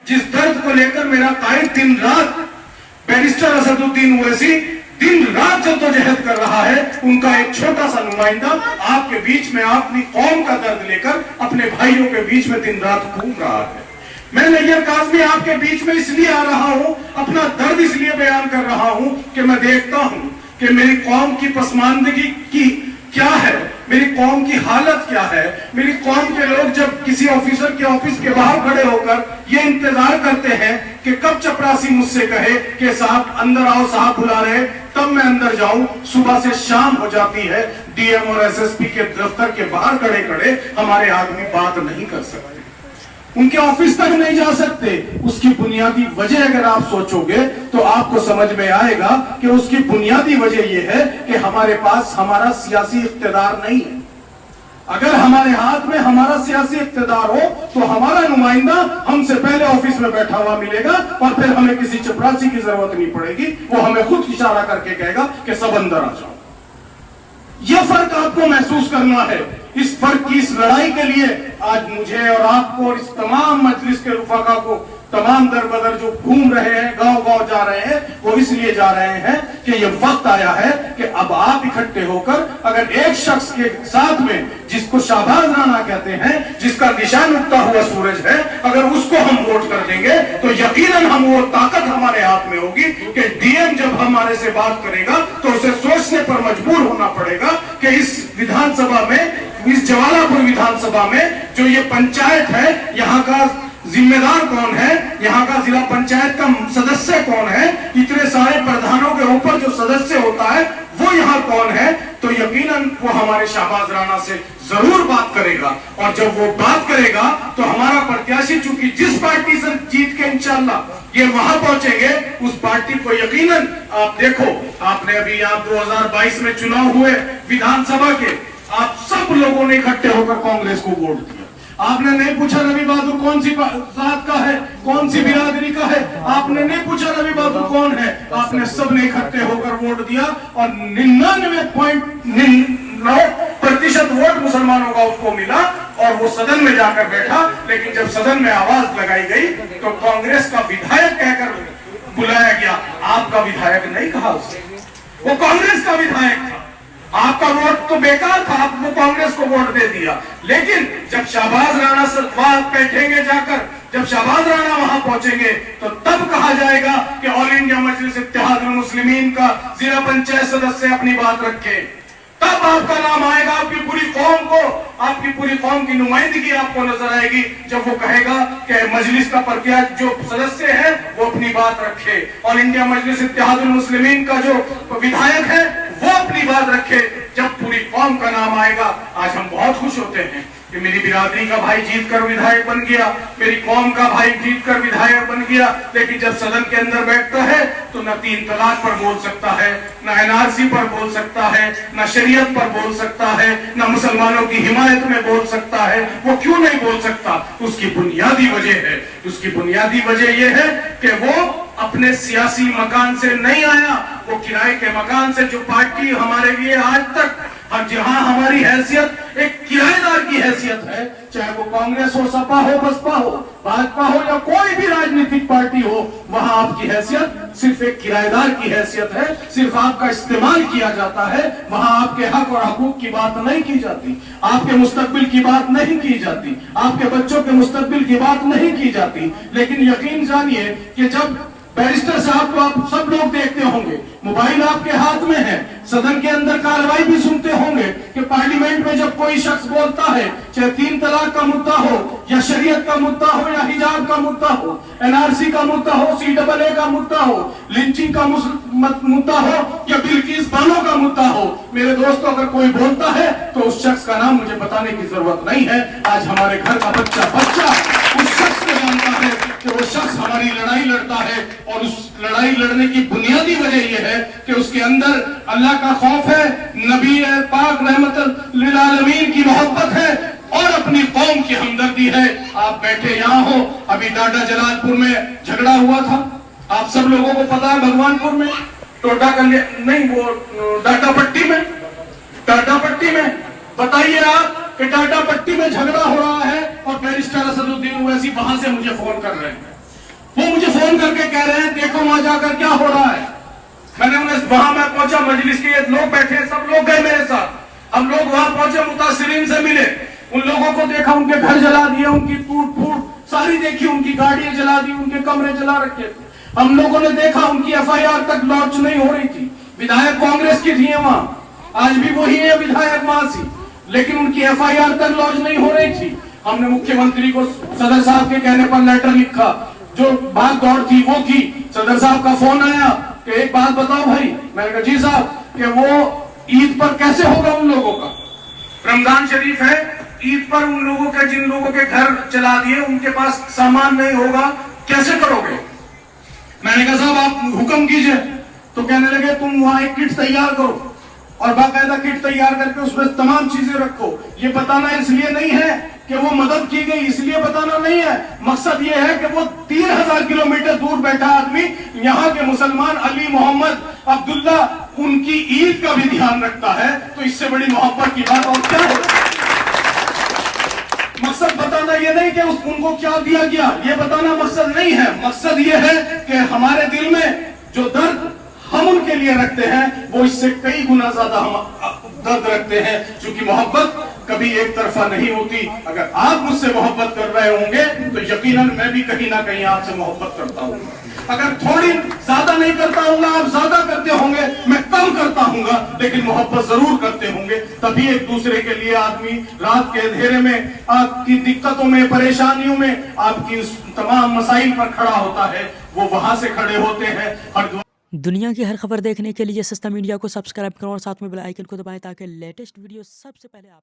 जिस दर्द को लेकर मेरा कायद दिन रात बैरिस्टर असदुद्दीन ओवैसी दिन रात जद्दोजहद कर रहा है, उनका एक छोटा सा नुमाइंदा आपके बीच में अपनी कौम का दर्द लेकर अपने भाइयों के बीच में दिन रात घूम रहा है। मैं नैयर काज़मी आपके बीच में इसलिए आ रहा हूं, अपना दर्द इसलिए बयान कर रहा हूं कि मैं देखता हूं कि मेरी कौम की पसमानदगी की क्या है, मेरी कौम की हालत क्या है। मेरी कौम के लोग जब किसी ऑफिसर के ऑफिस के बाहर खड़े होकर ये इंतजार करते हैं कि कब चपरासी मुझसे कहे कि साहब अंदर आओ, साहब बुला रहे, तब मैं अंदर जाऊं। सुबह से शाम हो जाती है, डीएम और एसएसपी के दफ्तर के बाहर खड़े खड़े हमारे आदमी बात नहीं कर सकते, उनके ऑफिस तक नहीं जा सकते। उसकी बुनियादी वजह अगर आप सोचोगे तो आपको समझ में आएगा कि उसकी बुनियादी वजह यह है कि हमारे पास हमारा सियासी इख्तियार नहीं है। अगर हमारे हाथ में हमारा सियासी इख्तियार हो तो हमारा नुमाइंदा हमसे पहले ऑफिस में बैठा हुआ मिलेगा और फिर हमें किसी चपरासी की जरूरत नहीं पड़ेगी, वो हमें खुद इशारा करके कहेगा कि सब अंदर आ जाओ। यह फर्क आपको महसूस करना है। इस फर्क की इस लड़ाई के लिए आज मुझे और आपको और इस तमाम मजलिस के रुफाका को, तमाम दर बदर जो घूम रहे हैं, गांव गांव जा रहे हैं, वो इसलिए जा रहे हैं कि ये वक्त आया है कि अब आप इकट्ठे होकर अगर एक शख्स के साथ में, जिसको शाहबाज राणा कहते हैं, जिसका निशान उगता हुआ सूरज है, अगर उसको हम वोट कर देंगे तो यकीनन हम वो ताकत हमारे हाथ में होगी कि डीएम जब हमारे से बात करेगा तो उसे सोचने पर मजबूर होना पड़ेगा कि इस विधानसभा में, इस जवालापुर विधानसभा में जो ये पंचायत है, यहाँ का जिम्मेदार कौन है, यहाँ का जिला पंचायत का सदस्य कौन है, इतने सारे प्रधानों के ऊपर जो सदस्य होता है वो यहाँ कौन है, तो यकीनन वो हमारे शाहबाज राणा से जरूर बात करेगा। और जब वो बात करेगा तो हमारा प्रत्याशी, चूंकि जिस पार्टी से जीत के इंशाल्लाह ये वहां पहुंचेंगे, उस पार्टी को यकीनन, आप देखो, आपने अभी आप 2022 में चुनाव हुए विधानसभा के, आप सब लोगों ने इकट्ठे होकर कांग्रेस को वोट दिया। आपने नहीं पूछा रवि बहादुर कौन सी जात का है, कौन सी बिरादरी का है, आपने नहीं पूछा रवि बहादुर कौन है, आपने सबने इकट्ठे होकर वोट दिया और 99.9% वोट मुसलमानों का उसको मिला और वो सदन में जाकर बैठा। लेकिन जब सदन में आवाज लगाई गई तो कांग्रेस का विधायक कहकर बुलाया गया, आपका विधायक नहीं कहा उसे, वो कांग्रेस का विधायक था। आपका वोट तो बेकार था, आपने कांग्रेस को वोट दे दिया। लेकिन जब शाहबाज राणा वहां बैठेंगे जाकर, जब शाहबाज राणा वहां पहुंचेंगे तो तब कहा जाएगा कि ऑल इंडिया मजलिस इत्तेहादुल मुस्लिमीन का जिला पंचायत सदस्य अपनी बात रखे, तब आपका नाम आएगा। आपकी पूरी कौम को, आपकी पूरी कौम की नुमाइंदगी आपको नजर आएगी जब वो कहेगा कि मजलिस का प्रत्याशी जो सदस्य है वो अपनी बात रखे, ऑल इंडिया मजलिस इत्तेहादुल मुस्लिमीन का जो विधायक है वो अपनी बात रखे। जब पूरी कौम का नाम आएगा, आज हम बहुत खुश होते हैं कि मेरी बिरादरी का भाई जीतकर विधायक बन गया, मेरी कौम का भाई जीतकर विधायक बन गया। लेकिन जब सदन के अंदर बैठता है तो न 3 तलाक पर बोल सकता है, न एनआरसी पर बोल सकता है, न शरीयत पर बोल सकता है, न मुसलमानों की हिमायत में बोल सकता है। वो क्यों नहीं बोल सकता? उसकी बुनियादी वजह है, उसकी बुनियादी वजह यह है कि वो अपने सियासी मकान से नहीं आया, वो किराए के मकान से, जो पार्टी हमारे लिए आज तक, और जहां हमारी हैसियत एक किराएदार की हैसियत है, चाहे वो कांग्रेस हो, सपा हो, बसपा हो, भाजपा हो या कोई भी राजनीतिक पार्टी हो, वहां आपकी हैसियत सिर्फ एक किराएदार की हैसियत है, सिर्फ आपका इस्तेमाल किया जाता है। वहां आपके हक और हकूक की बात नहीं की जाती, आपके मुस्तकबिल की बात नहीं की जाती, आपके बच्चों के मुस्तकबिल की बात नहीं की जाती। लेकिन यकीन जानिए कि जब बैरिस्टर साहब को आप सब लोग देखते होंगे, मोबाइल आपके हाथ में है, सदन के अंदर कार्रवाई भी सुनते होंगे कि पार्लियामेंट में जब कोई शख्स बोलता है, चाहे 3 तलाक का मुद्दा हो या शरीयत का मुद्दा हो या हिजाब का मुद्दा हो, एनआरसी का मुद्दा हो, CAA का मुद्दा हो, लिंचिंग का मुद्दा हो या बिल्किस बानो का मुद्दा हो, मेरे दोस्तों अगर कोई बोलता है तो उस शख्स का नाम मुझे बताने की जरूरत नहीं है। आज हमारे घर का बच्चा उस शख्स को जानता है कि वो शख्स हमारी लड़ाई लड़ता है, और उस लड़ाई लड़ने की बुनियादी वजह यह है कि उसके अंदर अल्लाह का खौफ है, नबी पाक रहमत लिल आलमीन की मोहब्बत है और अपनी कौम की हमदर्दी है। आप बैठे यहाँ हो, अभी टाटा जलालपुर में झगड़ा हुआ था, आप सब लोगों को पता है, भगवानपुर में, टोटा नहीं, वो टाटा पट्टी में बताइए आप कि टाटा पट्टी में झगड़ा हो रहा है और बैरिस्टर असदुद्दीन ओवैसी वहां से मुझे फोन कर रहे हैं फोन करके कह रहे हैं देखो वहां जाकर क्या हो रहा है। मैंने उन्हें वहां मैं पहुंचा, मजलिस के लोग बैठे, सब लोग गए मेरे साथ। हम लोग वहां पहुंचे, मुतासिरीन से मिले, उन लोगों को देखा, उनके घर जला दिए, उनकी टूट फूट सारी देखी, उनकी गाड़ियां जला दी, उनके कमरे जला रखे थे। हम लोगों ने देखा उनकी एफआईआर तक लॉन्च नहीं हो रही थी। विधायक कांग्रेस की थी वहां, आज भी वही है विधायक वहां से, लेकिन उनकी एफआईआर तक लॉन्च नहीं हो रही थी। हमने मुख्यमंत्री को सदर साहब के कहने पर लेटर लिखा, जो भाग दौड़ थी वो की। सदर साहब का फोन आया कि एक बात बताओ भाई। मैंने कहा जी साहब, कि वो ईद पर कैसे होगा उन लोगों का? रमजान शरीफ है, ईद पर उन लोगों के, जिन लोगों के घर जला दिए, उनके पास सामान नहीं होगा, कैसे करोगे? मैंने कहा साहब आप हुक्म कीजिए। तो कहने लगे तुम वहां एक किट तैयार करो और बाकायदा किट तैयार करके उसमें तमाम चीजें रखो। ये बताना इसलिए नहीं है कि वो मदद की गई, इसलिए बताना नहीं है। मकसद ये है कि वो 3000 किलोमीटर दूर बैठा आदमी, यहाँ के मुसलमान अली मोहम्मद अब्दुल्ला, उनकी ईद का भी ध्यान रखता है। तो इससे बड़ी मोहब्बत की बात और क्या है? मकसद बताना ये नहीं कि उनको क्या दिया गया, ये बताना मकसद नहीं है। मकसद ये है कि हमारे दिल में जो दर्द हम उनके लिए रखते हैं, वो इससे कई गुना ज्यादा हम दर्द रखते हैं, क्योंकि मोहब्बत कभी एक तरफा नहीं होती। अगर आप मुझसे मोहब्बत कर रहे होंगे तो यकीनन मैं भी कहीं ना कहीं आपसे मोहब्बत करता हूँ। अगर थोड़ी ज्यादा नहीं करता हूँगा, आप ज्यादा करते होंगे, मैं कम करता हूँगा, लेकिन मोहब्बत जरूर करते होंगे। तभी एक दूसरे के लिए आदमी रात के अंधेरे में, आपकी दिक्कतों में, परेशानियों में, आपकी तमाम मसाइल पर खड़ा होता है। वो वहां से खड़े होते हैं। दुनिया की हर खबर देखने के लिए सस्ता मीडिया को सब्सक्राइब करो और साथ में बेल आइकन को दबाएं ताकि लेटेस्ट वीडियो सबसे पहले आप